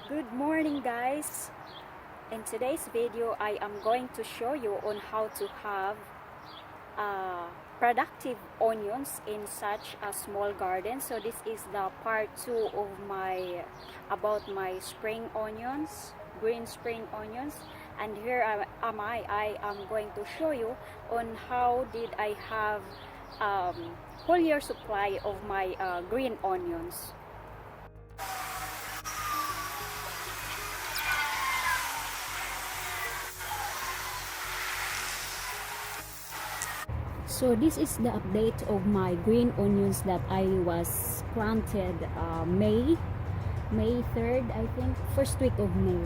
Good morning, guys. In today's video I am going to show you on how to have productive onions in such a small garden. So this is the part 2 of my about my spring onions, green spring onions, and here I am going to show you on how did I have whole year supply of my green onions. So this is the update of my green onions that I was planted May 3rd, I think, first week of May.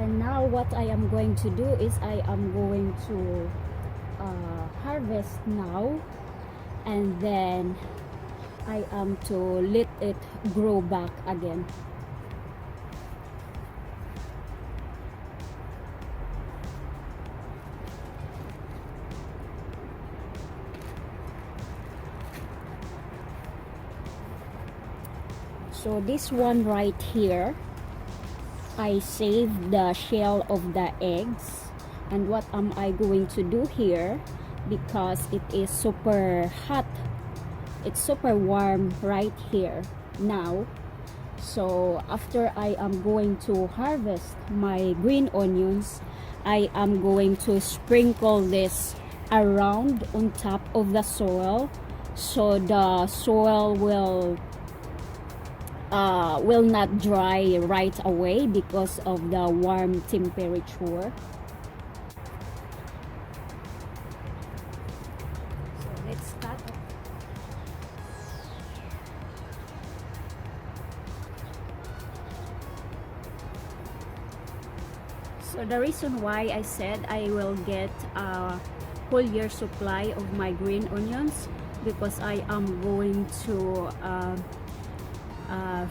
And now what I am going to do is I am going to harvest now, and then I am to let it grow back again. So this one right here, I saved the shell of the eggs. And what am I going to do here, because it is super hot, it's super warm right here now. So after I am going to harvest my green onions, I am going to sprinkle this around on top of the soil, so the soil will not dry right away because of the warm temperature. So let's start. So the reason why I said I will get a whole year supply of my green onions, because I am going to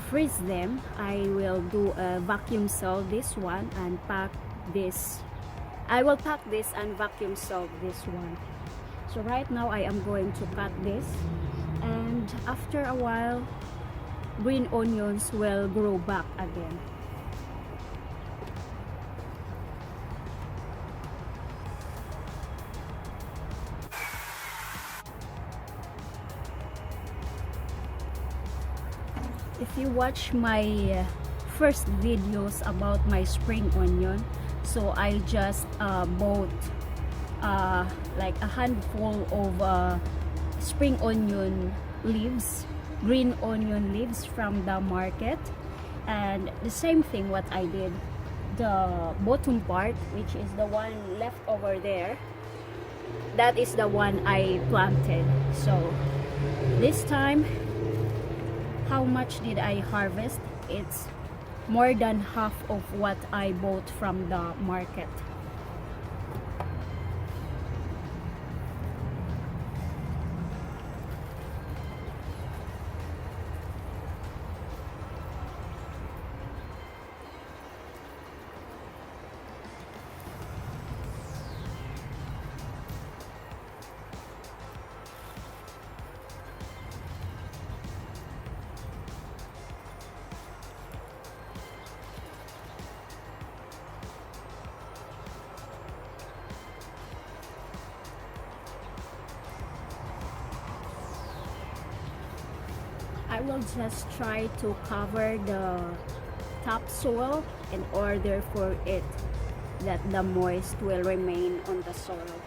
freeze them. I will do a vacuum seal this one and pack this. I will pack this and vacuum seal this one. So right now I am going to cut this, and after a while green onions will grow back again. If you watch my first videos about my spring onion, so I just bought like a handful of spring onion leaves, green onion leaves from the market. And the same thing what I did, the bottom part, which is the one left over there, that is the one I planted. So this time, how much did I harvest? It's more than half of what I bought from the market. I will just try to cover the topsoil in order for it that the moist will remain on the soil.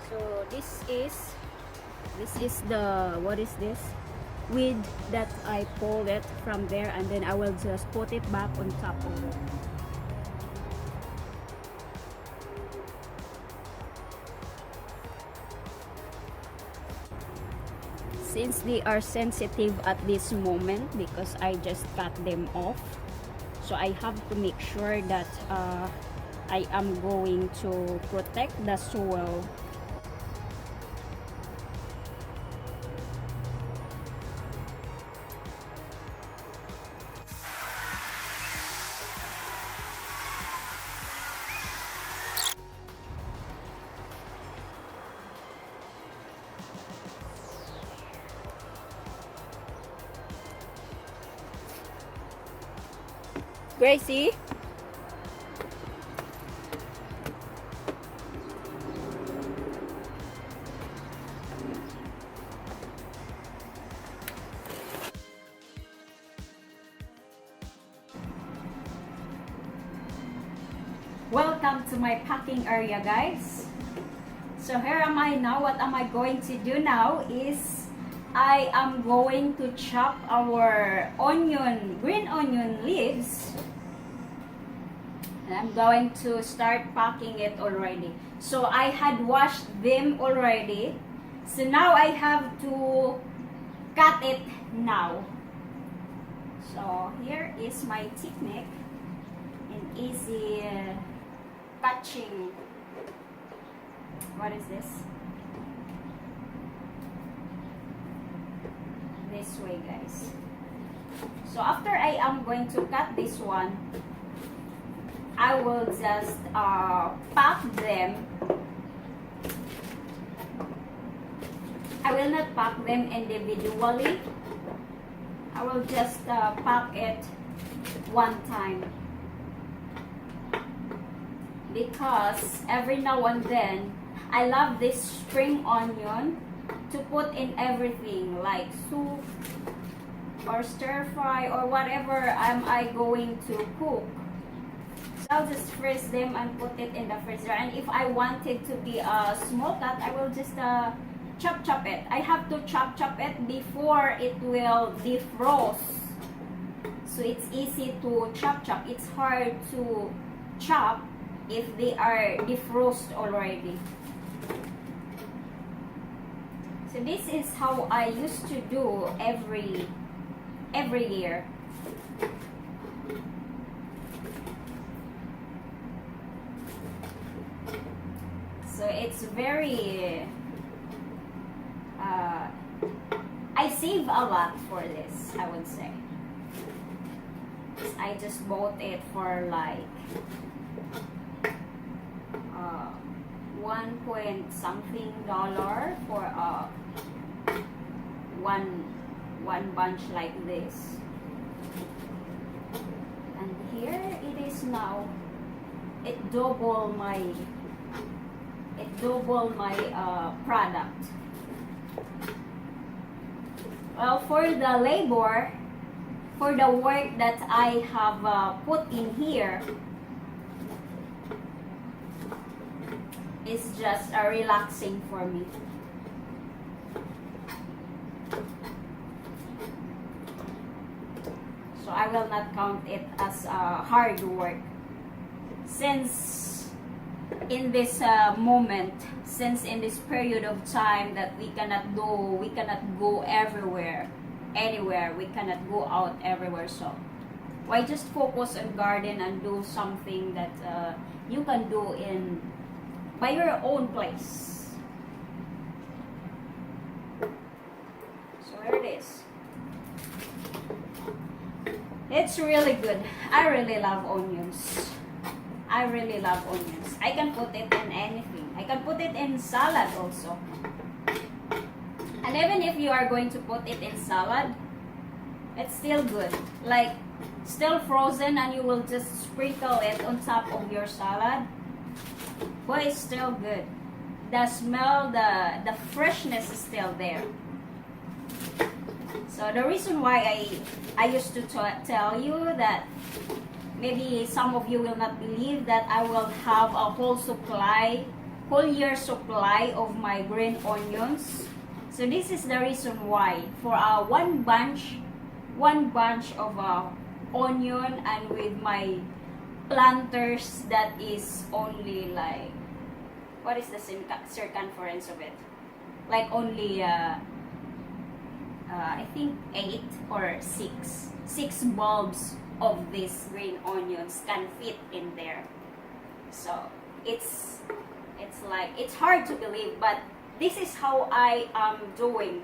So this is the, what is this, weed that I pulled it from there, and then I will just put it back on top of it. Since they are sensitive at this moment because I just cut them off, so I have to make sure that I am going to protect the soil. Gracie? Welcome to my packing area, guys. So here am I now. What am I going to do now is I am going to chop our green onion leaves. And I'm going to start packing it already. So I had washed them already. So now I have to cut it now. So here is my technique in easy cutting. What is this? This way, guys. So after I am going to cut this one, I will just pack them. I will not pack them individually. I will just pack it one time. Because every now and then, I love this spring onion to put in everything like soup or stir fry or whatever I going to cook. So I'll just freeze them and put it in the freezer. And if I want it to be a small cut, I will just chop it. I have to chop it before it will defrost. So it's easy to chop. It's hard to chop if they are defrost already. So this is how I used to do every year. So it's very I save a lot for this, I would say. I just bought it for like 1 point something dollar for one bunch like this. And here it is now. It double my product. Well, for the labor, for the work that I have put in here, it's just relaxing for me. So I will not count it as hard work. Since in this moment, since in this period of time that we cannot go anywhere, we cannot go out everywhere. So why just focus on garden and do something that you can do by your own place. So here it is. It's really good. I really love onions. I can put it in anything. I can put it in salad also. And even if you are going to put it in salad, it's still good. Like still frozen, and you will just sprinkle it on top of your salad. But it's still good. The smell, the freshness is still there. So the reason why I used to tell you that maybe some of you will not believe that I will have a whole year supply of my green onions. So this is the reason why. For one bunch of onion, and with my planters, that is only like, what is the circumference of it? Like only I think 8 or 6 bulbs of these green onions can fit in there. So it's like, it's hard to believe, but this is how I am doing.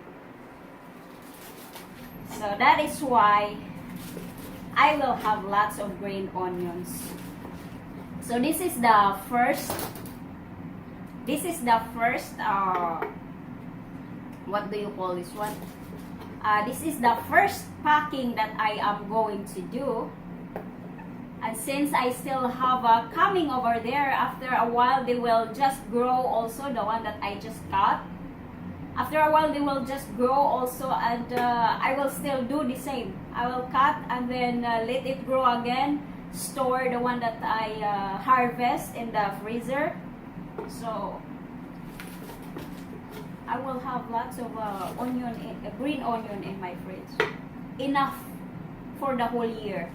So that is why I will have lots of green onions. So this is the first what do you call this one? This is the first packing that I am going to do. And since I still have a coming over there, after a while they will just grow also, the one that I just cut. After a while they will just grow also, and I will still do the same. I will cut and then let it grow again, store the one that I harvest in the freezer. So I will have lots of green onion in my fridge. Enough for the whole year.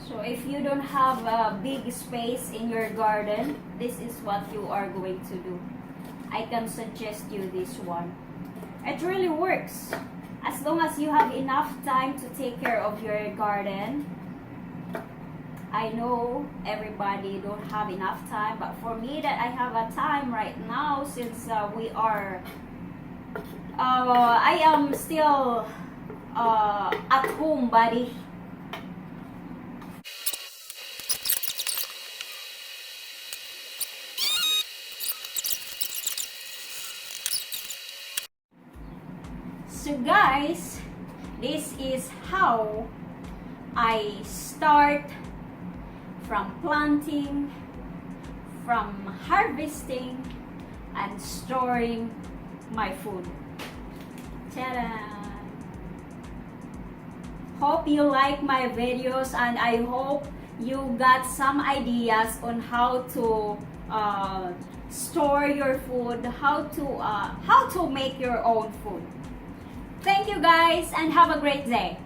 So if you don't have a big space in your garden, this is what you are going to do. I can suggest you this one. It really works. As long as you have enough time to take care of your garden. I know everybody don't have enough time, but for me that I have a time right now, since we are I am still at home buddy. So guys, this is how I start from planting, from harvesting, and storing my food. Ta-da! Hope you like my videos, and I hope you got some ideas on how to store your food, how to make your own food. Thank you guys, and have a great day.